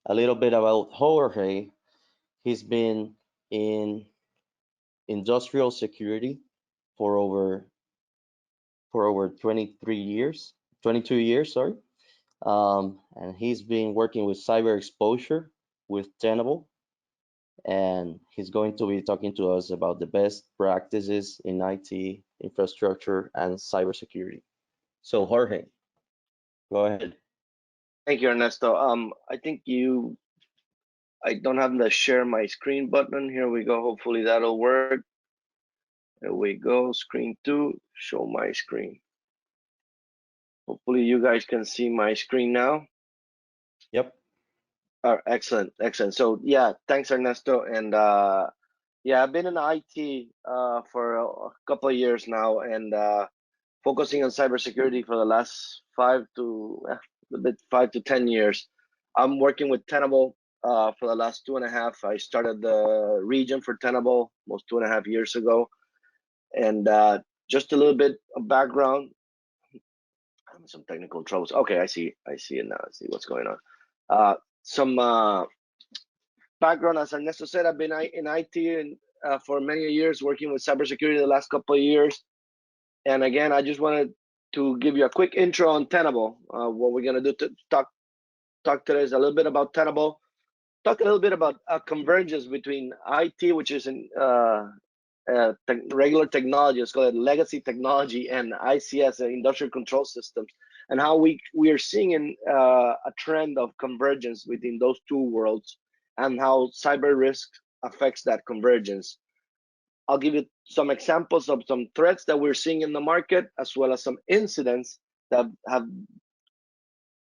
a little bit about Jorge. He's been in industrial security for over 23 years, 22 years, sorry. And he's been working with cyber exposure with Tenable, and he's going to be talking to us about the best practices in IT infrastructure and cybersecurity. So Jorge, go ahead. Thank you, Ernesto. I don't have the share my screen button. Here we go. Hopefully that'll work. There we go. Screen 2, show my screen. Hopefully you guys can see my screen now. Yep. Excellent, excellent. So yeah, thanks, Ernesto. And yeah, I've been in IT for a couple of years now, and focusing on cybersecurity for the last 5 to 10 years. I'm working with Tenable for the last 2.5. I started the region for Tenable almost 2.5 years ago. And just a little bit of background. I'm some technical troubles. Okay, I see it now. I see what's going on. Some background, as Ernesto said, I've been in IT and for many years, working with cybersecurity the last couple of years. And again, I just wanted to give you a quick intro on Tenable. What we're gonna do to talk today is a little bit about Tenable. Talk a little bit about convergence between IT, which is in regular technology, it's called legacy technology, and ICS, industrial control systems, and how we are seeing a trend of convergence within those two worlds, and how cyber risk affects that convergence. I'll give you some examples of some threats that we're seeing in the market, as well as some incidents that have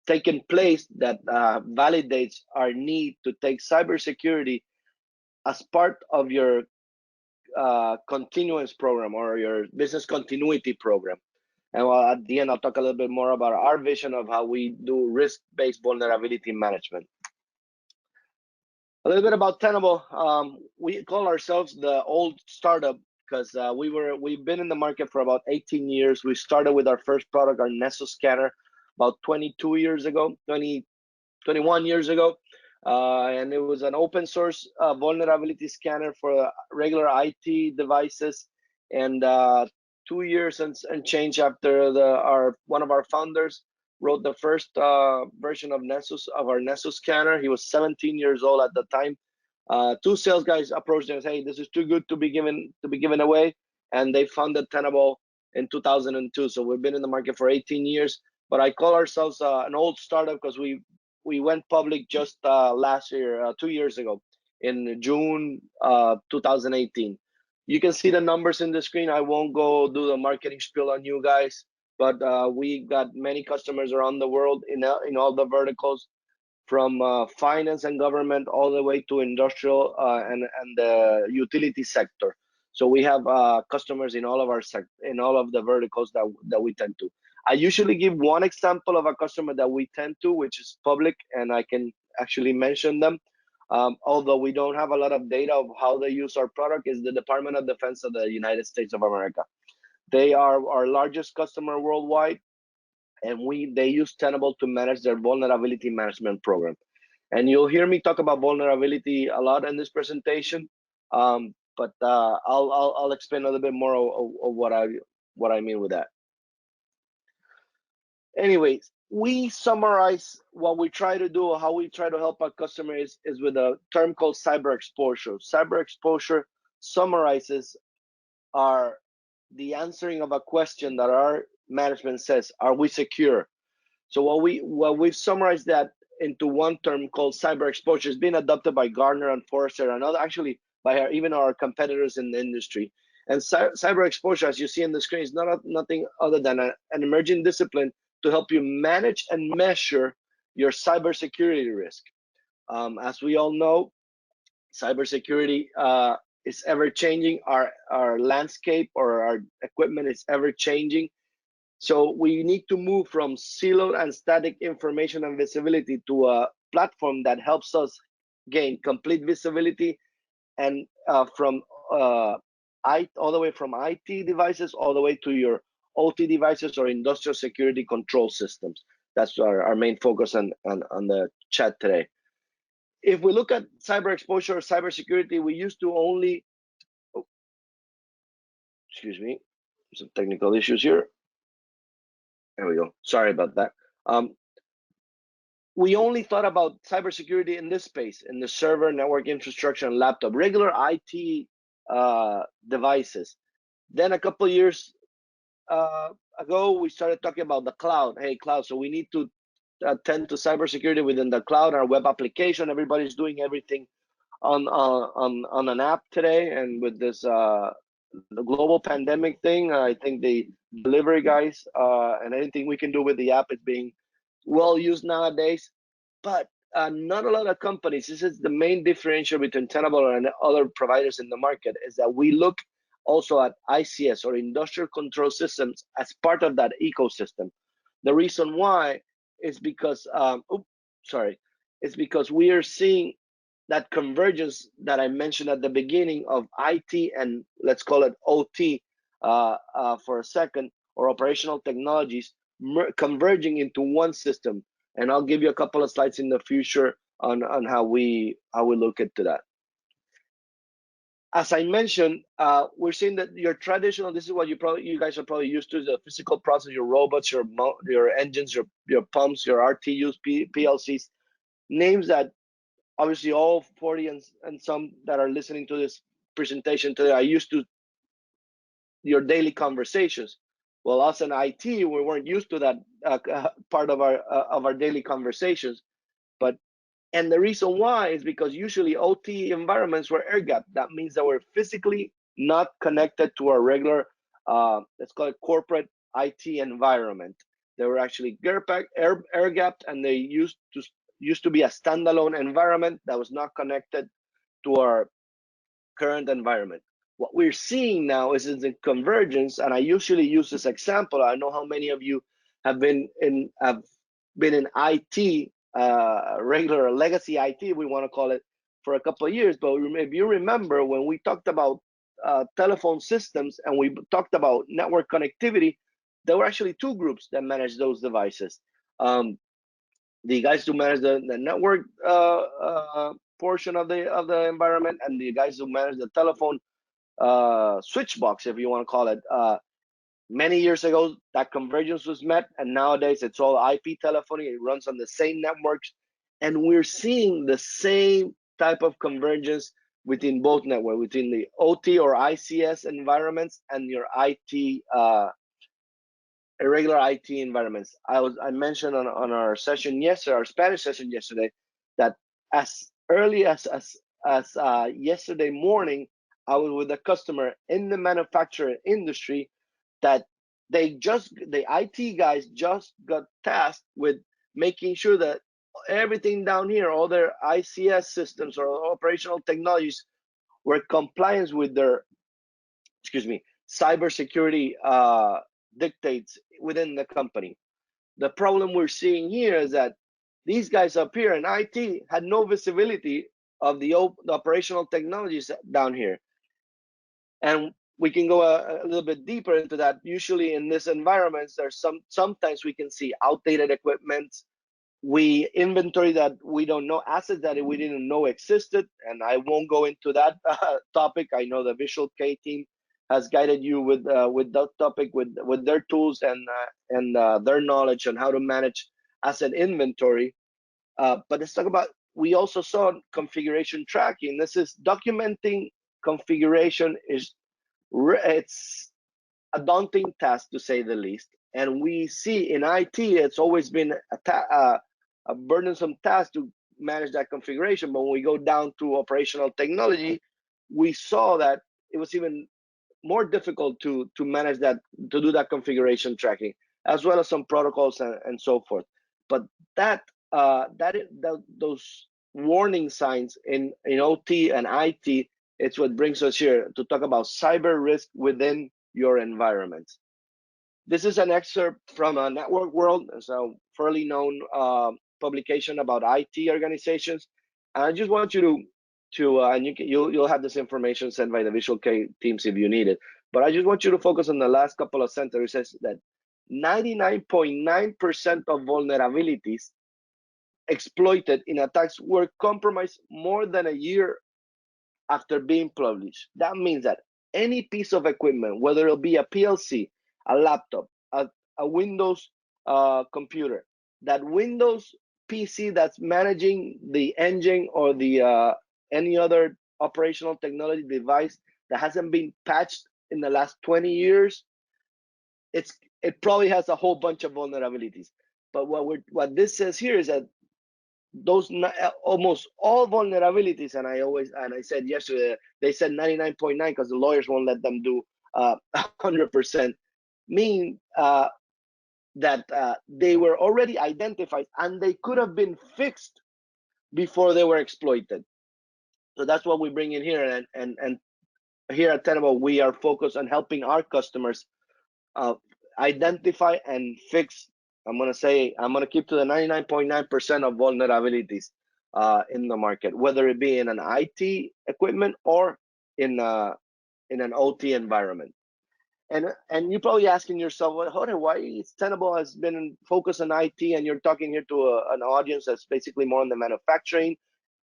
taken place that validates our need to take cybersecurity as part of your continuance program or your business continuity program. And at the end, I'll talk a little bit more about our vision of how we do risk-based vulnerability management. A little bit about Tenable. We call ourselves the old startup because we've been in the market for about 18 years. We started with our first product, our Nessus scanner, about 21 years ago. And it was an open source vulnerability scanner for regular IT devices. And 2 years and change after one of our founders wrote the first version of our Nessus scanner. He was 17 years old at the time. 2 sales guys approached him and said, "Hey, this is too good to be given away," and they founded Tenable in 2002. So we've been in the market for 18 years. But I call ourselves an old startup because we went public just last year, 2 years ago, in June 2018. You can see the numbers in the screen. I won't go do the marketing spiel on you guys, but we got many customers around the world in all the verticals, from finance and government all the way to industrial and the utility sector. So we have customers in all of the verticals that we tend to. I usually give one example of a customer that we tend to, which is public, and I can actually mention them. Although we don't have a lot of data of how they use our product, is the Department of Defense of the United States of America. They are our largest customer worldwide, and they use Tenable to manage their vulnerability management program. And you'll hear me talk about vulnerability a lot in this presentation, but I'll explain a little bit more of what I mean with that. Anyways, we summarize what we try to do, how we try to help our customers is with a term called cyber exposure. Cyber exposure summarizes the answering of a question that our management says, are we secure? So what we've summarized that into one term called cyber exposure is being adopted by Gartner and Forrester and actually by even our competitors in the industry. And cyber exposure, as you see on the screen, is nothing other than an emerging discipline to help you manage and measure your cybersecurity risk. As we all know, cybersecurity is ever changing. Our landscape or our equipment is ever changing. So we need to move from siloed and static information and visibility to a platform that helps us gain complete visibility, and all the way from IT devices all the way to your OT devices or industrial security control systems. That's our main focus on the chat today. if we look at cyber exposure or cybersecurity, we used to only, excuse me, some technical issues here. There we go. Sorry about that. We only thought about cybersecurity in this space, in the server, network infrastructure, and laptop, regular IT devices. Then a couple of years ago, we started talking about the cloud. Hey, cloud. So we need to attend to cybersecurity within the cloud, our web application. Everybody's doing everything on an app today, and with this the global pandemic thing, I think the delivery guys and anything we can do with the app is being well used nowadays. But not a lot of companies. This is the main differential between Tenable and other providers in the market, is that we look also at ICS or industrial control systems as part of that ecosystem. The reason why is because it's because we are seeing that convergence that I mentioned at the beginning of IT and let's call it OT for a second, or operational technologies converging into one system. And I'll give you a couple of slides in the future on how we look into that. As I mentioned, we're seeing that your traditional, this is what you guys are probably used to, the physical process, your robots, your engines, your pumps, your RTUs, PLCs, names that obviously all 40 and some that are listening to this presentation today are used to your daily conversations. Well, us in IT, we weren't used to that part of our daily conversations. And the reason why is because usually OT environments were air-gapped. That means that we're physically not connected to our regular, let's call it corporate IT environment. They were actually air-gapped, and they used to be a standalone environment that was not connected to our current environment. What we're seeing now is the convergence, and I usually use this example. I know how many of you have been in IT, regular legacy IT, we want to call it, for a couple of years. But if you remember, when we talked about telephone systems and we talked about network connectivity, there were actually two groups that managed those devices. The guys who manage the network portion of the environment, and the guys who manage the telephone switch box, if you want to call it. Many years ago, that convergence was met, and nowadays it's all IP telephony. It runs on the same networks, and we're seeing the same type of convergence within both networks, within the OT or ICS environments and your IT, irregular IT environments. I mentioned on our session yesterday, our Spanish session yesterday, that as early as yesterday morning, I was with a customer in the manufacturing industry that the IT guys just got tasked with making sure that everything down here, all their ICS systems or operational technologies, were compliant with their, cybersecurity dictates within the company. The problem we're seeing here is that these guys up here in IT had no visibility of the operational technologies down here. And we can go a little bit deeper into that. Usually in this environment, there's sometimes we can see outdated equipment. We inventory that we don't know, assets that we didn't know existed. And I won't go into that topic. I know the Visual K team has guided you with that topic, with their tools and their knowledge on how to manage asset inventory. But let's talk about, we also saw configuration tracking. This is documenting configuration. It's a daunting task, to say the least. And we see in IT, it's always been a burdensome task to manage that configuration. But when we go down to operational technology, we saw that it was even more difficult to manage that, to do that configuration tracking, as well as some protocols and so forth. But those warning signs in OT and IT, it's what brings us here to talk about cyber risk within your environment. This is an excerpt from a Network World. It's a fairly known publication about IT organizations. And I just want you to and you'll have this information sent by the Visual K teams if you need it. But I just want you to focus on the last couple of sentences. It says that 99.9% of vulnerabilities exploited in attacks were compromised more than a year after being published. That means that any piece of equipment, whether it'll be a PLC, a laptop, a Windows computer, that Windows PC that's managing the engine or the any other operational technology device that hasn't been patched in the last 20 years, it probably has a whole bunch of vulnerabilities. But what this says here is that those almost all vulnerabilities, and I said yesterday, they said 99.9 because the lawyers won't let them do 100%, mean that they were already identified and they could have been fixed before they were exploited. So that's what we bring in here, and here at Tenable, we are focused on helping our customers identify and fix. I'm going to keep to the 99.9% of vulnerabilities in the market, whether it be in an IT equipment or in an OT environment. And you're probably asking yourself, well, hold on, why Tenable has been focused on IT, and you're talking here to an audience that's basically more in the manufacturing,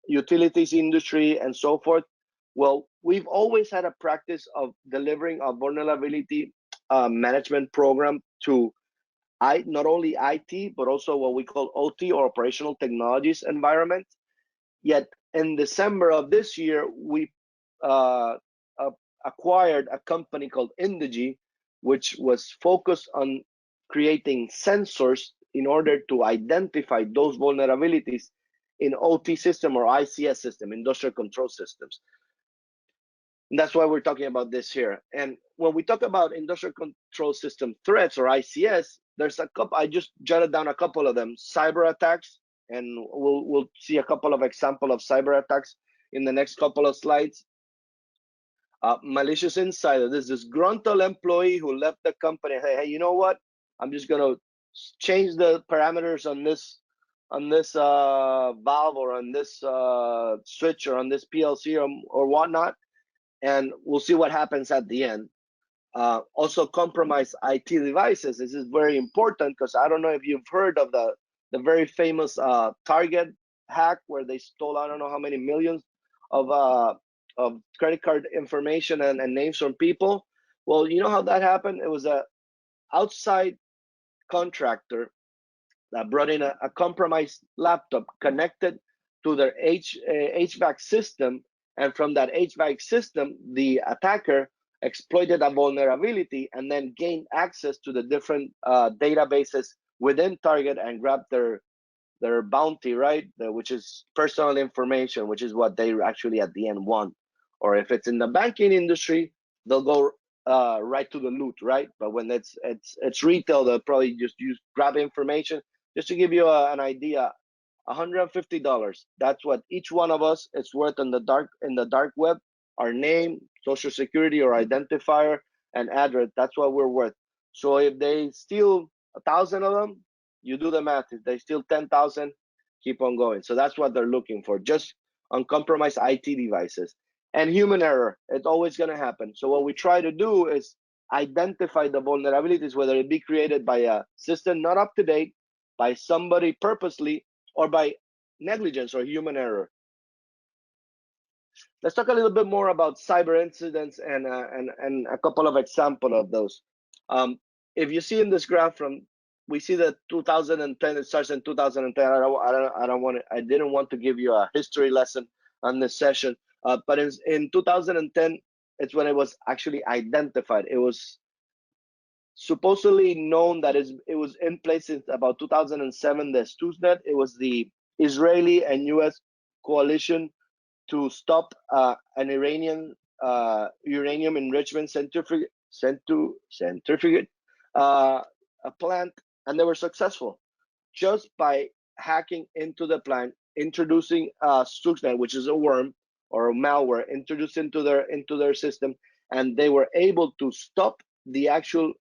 utilities industry, and so forth. Well, we've always had a practice of delivering a vulnerability management program to not only IT, but also what we call OT, or operational technologies environment. Yet in December of this year, we acquired a company called Introducción, which was focused on creating sensors in order to identify those vulnerabilities in OT system or ICS system, industrial control systems. And that's why we're talking about this here. And when we talk about industrial control system threats, or ICS, there's a couple. I just jotted down a couple of them: cyber attacks, and we'll see a couple of examples of cyber attacks in the next couple of slides. Malicious insider. This is disgruntled employee who left the company. Hey, you know what? I'm just gonna change the parameters on this valve, or on this switch, or on this PLC, or whatnot, and we'll see what happens at the end. Also, compromise IT devices. This is very important because I don't know if you've heard of the very famous Target hack, where they stole I don't know how many millions of credit card information and names from people. Well, you know how that happened? It was a outside contractor that brought in a compromised laptop connected to their HVAC system, and from that HVAC system, the attacker exploited a vulnerability and then gained access to the different databases within Target and grabbed their bounty, right? Which is personal information, which is what they actually at the end want. Or if it's in the banking industry, they'll go right to the loot, right? But when it's retail, they'll probably just grab information. Just to give you an idea, $150. That's what each one of us is worth in the dark web. Our name, social security or identifier, and address. That's what we're worth. So if they steal 1,000 of them, you do the math. If they steal 10,000, keep on going. So that's what they're looking for, just uncompromised IT devices. And human error, it's always going to happen. So what we try to do is identify the vulnerabilities, whether it be created by a system not up to date, by somebody purposely, or by negligence or human error. Let's talk a little bit more about cyber incidents and a couple of examples of those. If you see in this graph, we see that 2010, it starts in 2010. I didn't want to give you a history lesson on this session, but in 2010, it's when it was actually identified. It was supposedly known that it was in place since about 2007. The Stuxnet. It was the Israeli and U.S. coalition to stop an Iranian uranium enrichment centrifuge plant, and they were successful just by hacking into the plant, introducing Stuxnet, which is a worm or a malware, introduced into their system, and they were able to stop the actual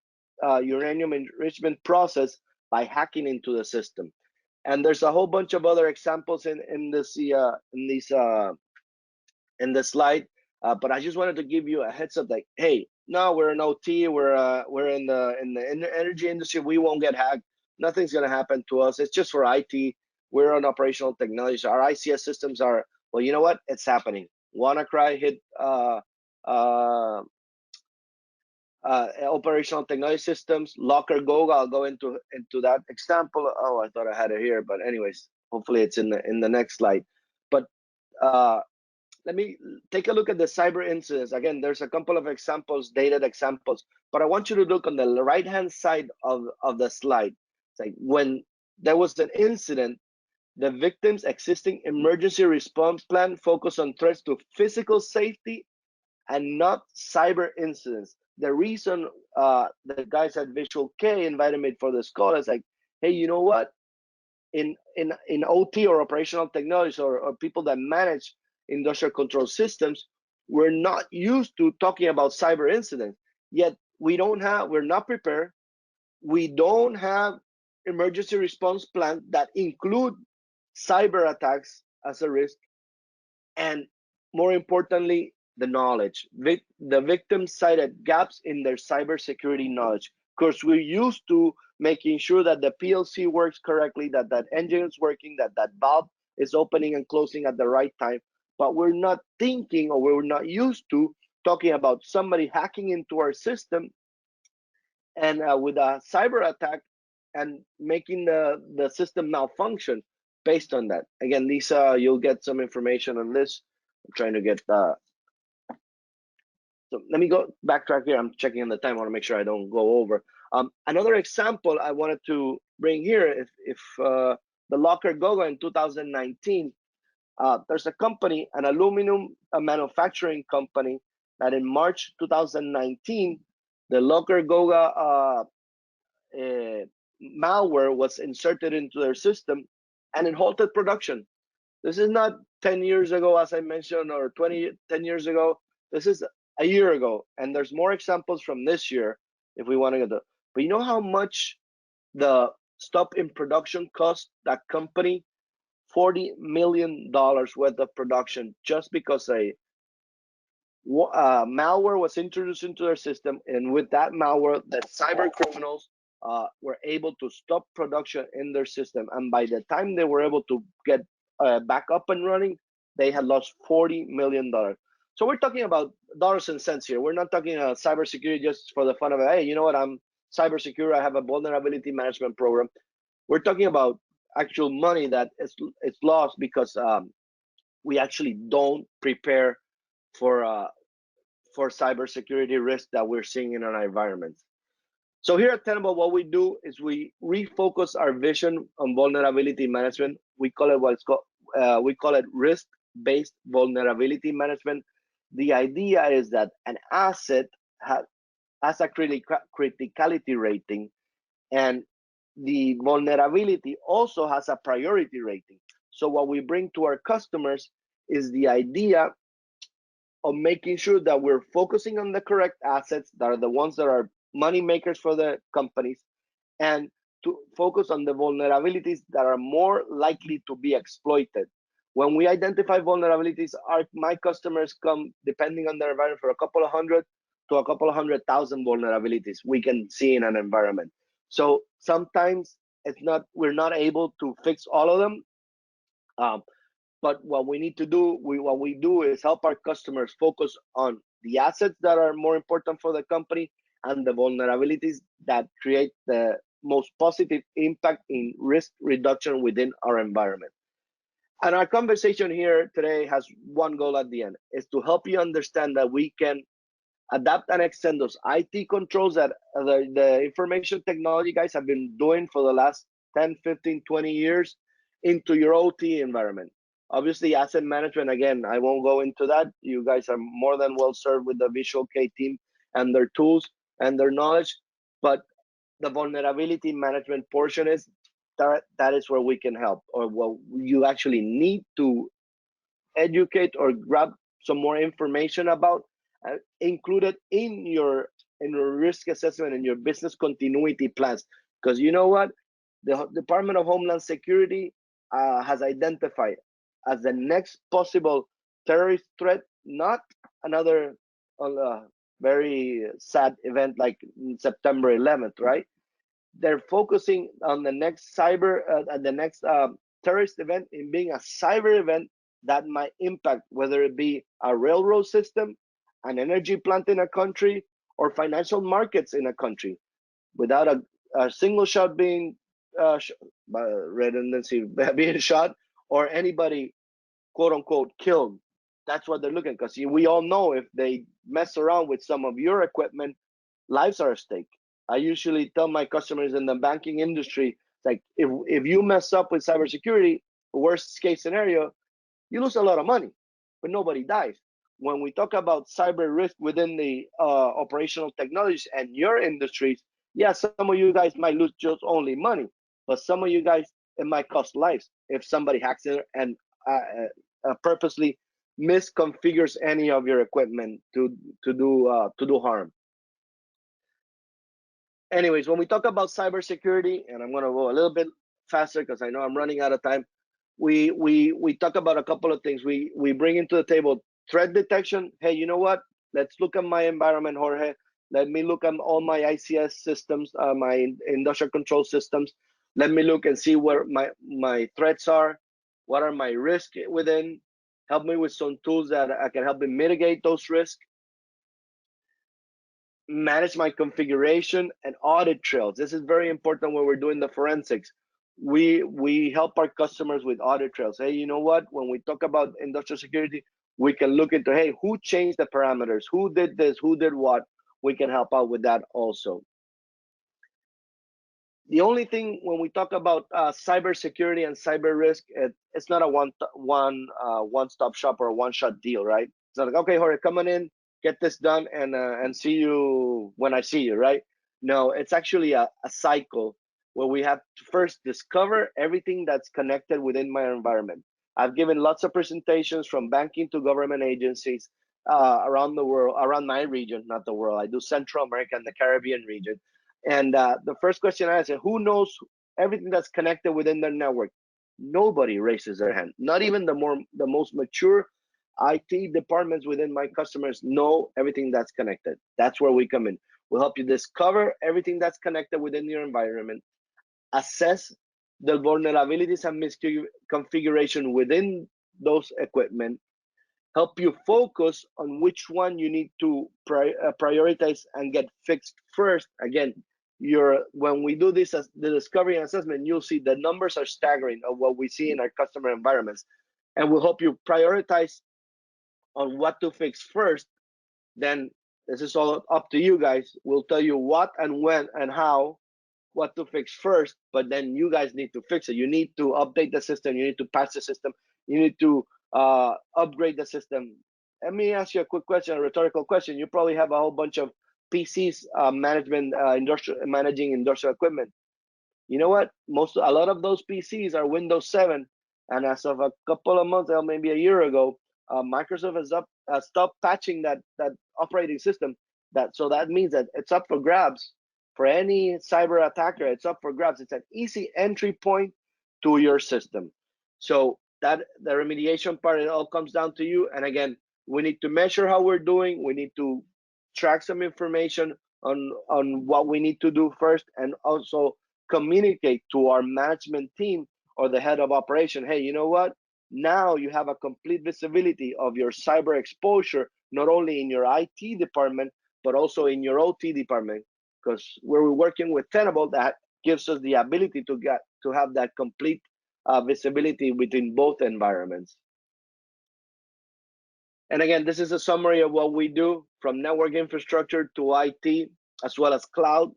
uranium enrichment process by hacking into the system. And there's a whole bunch of other examples in this slide, but I just wanted to give you a heads up, like, hey, no, we're an OT, we're in the energy industry, we won't get hacked, nothing's gonna happen to us, it's just for IT. we're on operational technology. So our ICS systems are, well, you know what? It's happening. WannaCry hit operational technology systems. Locker Go, I'll go into that example. Oh, I thought I had it here, but anyways, hopefully it's in the next slide. But let me take a look at the cyber incidents. Again, there's a couple of examples, dated examples, but I want you to look on the right-hand side of the slide. It's like when there was an incident, the victim's existing emergency response plan focused on threats to physical safety and not cyber incidents. The reason the guys at Visual K invited me for this call is like, hey, you know what? In OT or operational technologies or people that manage industrial control systems, we're not used to talking about cyber incidents. Yet we're not prepared. We don't have emergency response plans that include cyber attacks as a risk, and more importantly, the knowledge. The victims cited gaps in their cybersecurity knowledge. Of course, we're used to making sure that the PLC works correctly, that engine is working, that valve is opening and closing at the right time, but we're not thinking, or we're not used to talking about somebody hacking into our system and with a cyber attack and making the system malfunction based on that. Again, Lisa, you'll get some information on this. I'm trying to get so let me go backtrack here. I'm checking on the time. I want to make sure I don't go over. Another example I wanted to bring here, if the Locker Goga in 2019, there's a company, an aluminum manufacturing company, that in March 2019, the Locker Goga malware was inserted into their system and it halted production. This is not 10 years ago, as I mentioned, or 10 years ago. This is a year ago. And there's more examples from this year if we want to get the, but you know how much the stop in production cost that company? $40 million worth of production just because a malware was introduced into their system, and with that malware, the cyber criminals were able to stop production in their system. And by the time they were able to get back up and running, they had lost $40 million. So we're talking about dollars and cents here. We're not talking cybersecurity just for the fun of it. Hey, you know what? I'm cybersecure. I have a vulnerability management program. We're talking about actual money that is lost because we actually don't prepare for cybersecurity risks that we're seeing in our environments. So here at Tenable, what we do is we refocus our vision on vulnerability management. We call it risk-based vulnerability management. The idea is that an asset has a criticality rating, and the vulnerability also has a priority rating. So what we bring to our customers is the idea of making sure that we're focusing on the correct assets that are the ones that are money makers for the companies, and to focus on the vulnerabilities that are more likely to be exploited. When we identify vulnerabilities, my customers come, depending on their environment, for a couple of hundred to a couple of 100,000 vulnerabilities we can see in an environment. So sometimes we're not able to fix all of them. But what we need to do, what we do is help our customers focus on the assets that are more important for the company and the vulnerabilities that create the most positive impact in risk reduction within our environment. And our conversation here today has one goal at the end, is to help you understand that we can adapt and extend those IT controls that the information technology guys have been doing for the last 10, 15, 20 years into your OT environment. Obviously, asset management, again, I won't go into that. You guys are more than well served with the Visual K team and their tools and their knowledge. But the vulnerability management portion is that is where we can help, or what you actually need to educate or grab some more information about, included in your risk assessment and your business continuity plans. Because you know what? The Department of Homeland Security has identified as the next possible terrorist threat, not another very sad event like September 11th, right? They're focusing on the next terrorist event in being a cyber event that might impact, whether it be a railroad system, an energy plant in a country, or financial markets in a country, without a single shot being by redundancy being shot, or anybody quote unquote killed. That's what they're looking, because we all know if they mess around with some of your equipment, lives are at stake. I usually tell my customers in the banking industry, like if you mess up with cybersecurity, worst case scenario, you lose a lot of money, but nobody dies. When we talk about cyber risk within the operational technologies and your industries, yeah, some of you guys might lose just only money, but some of you guys, it might cost lives if somebody hacks it and purposely misconfigures any of your equipment to do harm. Anyways, when we talk about cybersecurity, and I'm going to go a little bit faster because I know I'm running out of time. We talk about a couple of things. We bring into the table threat detection. Hey, you know what? Let's look at my environment, Jorge. Let me look at all my ICS systems, my industrial control systems. Let me look and see where my threats are. What are my risks within? Help me with some tools that I can help me mitigate those risks. Manage my configuration and audit trails. This is very important when we're doing the forensics. We help our customers with audit trails. Hey, you know what? When we talk about industrial security, we can look into, hey, who changed the parameters? Who did this? Who did what? We can help out with that also. The only thing when we talk about cybersecurity and cyber risk, it's not a one-stop shop or a one-shot deal, right? It's not like, okay, Jorge, come on in, get this done, and see you when I see you, right? No, it's actually a cycle where we have to first discover everything that's connected within my environment. I've given lots of presentations from banking to government agencies around the world, around my region, not the world. I do Central America and the Caribbean region. And the first question I ask is, who knows everything that's connected within their network? Nobody raises their hand. Not even the most mature IT departments within my customers know everything that's connected. That's where we come in. We'll help you discover everything that's connected within your environment, assess the vulnerabilities and misconfiguration within those equipment, help you focus on which one you need to prioritize and get fixed first. Again, when we do this as the discovery and assessment, you'll see the numbers are staggering of what we see in our customer environments, and we'll help you prioritize on what to fix first. Then this is all up to you guys. We'll tell you what and when and how, what to fix first, but then you guys need to fix it. You need to update the system. You need to patch the system. You need to upgrade the system. Let me ask you a quick question, a rhetorical question. You probably have a whole bunch of PCs managing industrial equipment. You know what? A lot of those PCs are Windows 7, and as of a couple of months, or maybe a year ago, Microsoft has stopped patching that operating system. So that means that it's up for grabs for any cyber attacker. It's up for grabs. It's an easy entry point to your system. So that the remediation part, it all comes down to you. And again, we need to measure how we're doing. We need to track some information on what we need to do first, and also communicate to our management team or the head of operation. Hey, you know what? Now you have a complete visibility of your cyber exposure, not only in your IT department, but also in your OT department, because we're working with Tenable, that gives us the ability to have that complete visibility within both environments. And again, this is a summary of what we do, from network infrastructure to IT, as well as cloud.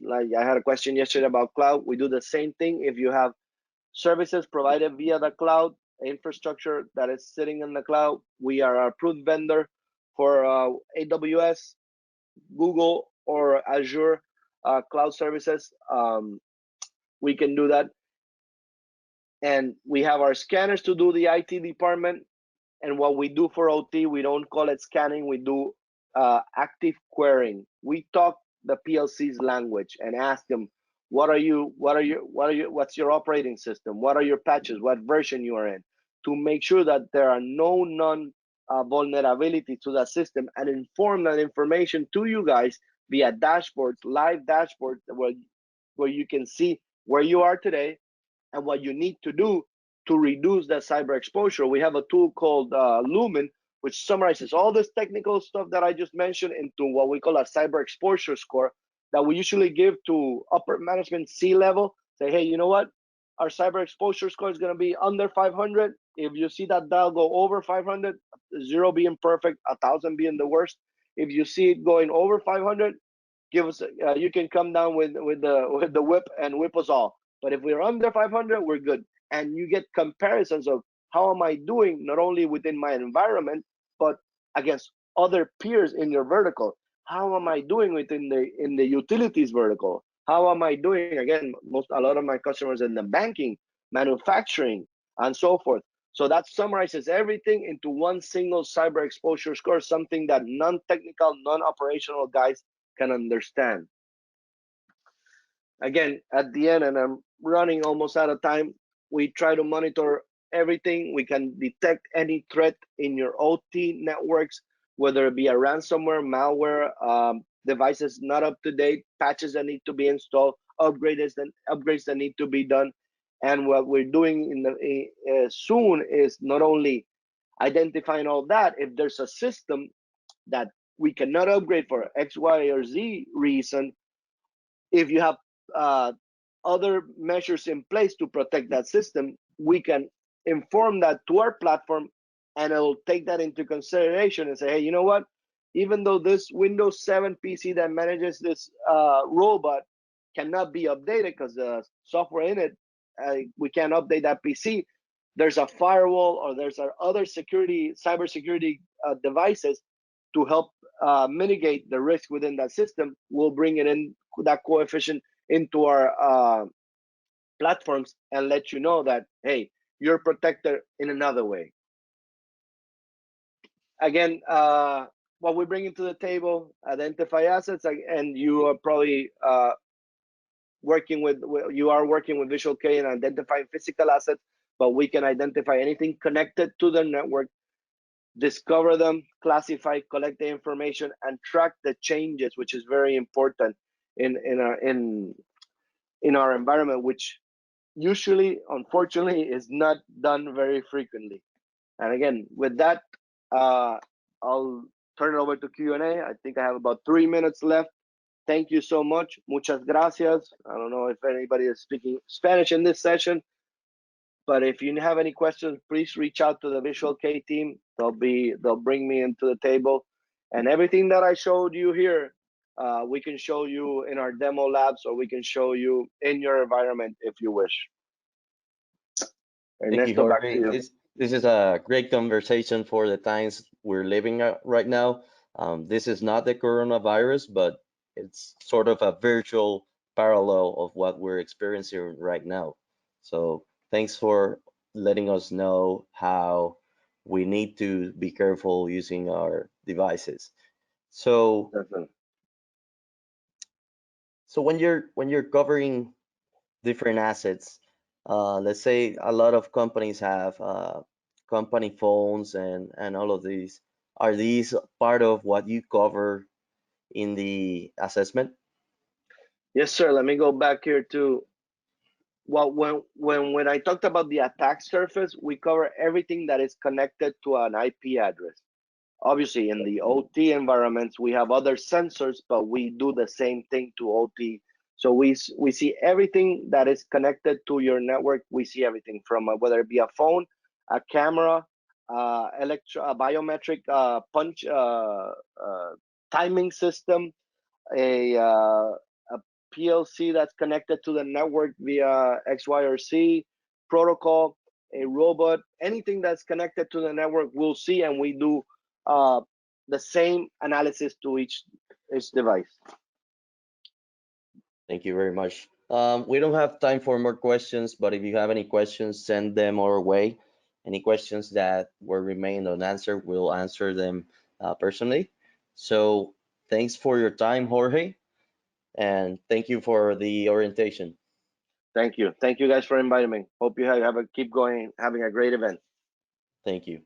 Like I had a question yesterday about cloud. We do the same thing. If you have services provided via the cloud, infrastructure that is sitting in the cloud, we are an approved vendor for AWS, Google, or Azure cloud services. We can do that. And we have our scanners to do the IT department. And what we do for OT, we don't call it scanning. We do active querying. We talk the PLC's language and ask them, what's your operating system? What are your patches? What version you are in? To make sure that there are no vulnerabilities to that system, and inform that information to you guys via dashboards, live dashboards, where you can see where you are today and what you need to do to reduce that cyber exposure, we have a tool called Lumen, which summarizes all this technical stuff that I just mentioned into what we call a cyber exposure score that we usually give to upper management C-level. Say, hey, you know what? Our cyber exposure score is going to be under 500. If you see that dial go over 500, 0 being perfect, 1,000 being the worst. If you see it going over 500, give us. You can come down with the whip and whip us all. But if we're under 500, we're good. And you get comparisons of how am I doing, not only within my environment, but against other peers in your vertical. How am I doing within the utilities vertical? How am I doing? Again, a lot of my customers in the banking, manufacturing, and so forth. So that summarizes everything into one single cyber exposure score, something that non-technical, non-operational guys can understand. Again, at the end, and I'm running almost out of time, we try to monitor everything. We can detect any threat in your OT networks, whether it be a ransomware, malware, devices not up to date, patches that need to be installed, upgrades that need to be done. And what we're doing soon is not only identifying all that. If there's a system that we cannot upgrade for X, Y, or Z reason, if you have other measures in place to protect that system, we can inform that to our platform, and it'll take that into consideration and say, hey, you know what? Even though this Windows 7 PC that manages this robot cannot be updated because the software in it, we can't update that PC. There's a firewall or there's other cybersecurity devices to help mitigate the risk within that system. We'll bring it in, that coefficient, into our platforms and let you know that, hey, you're protected in another way. Again, what we bring into the table, identify assets, and you are probably working with Visual K and identifying physical assets, but we can identify anything connected to the network, discover them, classify, collect the information, and track the changes, which is very important in our environment, which usually, unfortunately, is not done very frequently. And again, with that, I'll turn it over to Q&A. I think I have about 3 minutes left. Thank you so much. Muchas gracias. I don't know if anybody is speaking Spanish in this session, but if you have any questions, please reach out to the Visual K team. They'll bring me into the table, and everything that I showed you here, we can show you in our demo labs, or we can show you in your environment if you wish. Thank you, Jorge. This is a great conversation for the times we're living right now. This is not the coronavirus, but it's sort of a virtual parallel of what we're experiencing right now. So thanks for letting us know how we need to be careful using our devices. So, when you're covering different assets, let's say a lot of companies have company phones and all of these. Are these part of what you cover in the assessment? Yes, sir. Let me go back here to when I talked about the attack surface, we cover everything that is connected to an IP address. Obviously, in the OT environments, we have other sensors, but we do the same thing to OT. So we see everything that is connected to your network. We see everything from whether it be a phone, a camera, a biometric punch timing system, a PLC that's connected to the network via X, Y, or Z protocol, a robot, anything that's connected to the network, we'll see, and we do the same analysis to each device. Thank you very much. We don't have time for more questions, but if you have any questions, send them our way. Any questions that were remained unanswered, we'll answer them personally. So thanks for your time, Jorge, and thank you for the orientation. Thank you. Thank you guys for inviting me. Hope you keep going, having a great event. Thank you.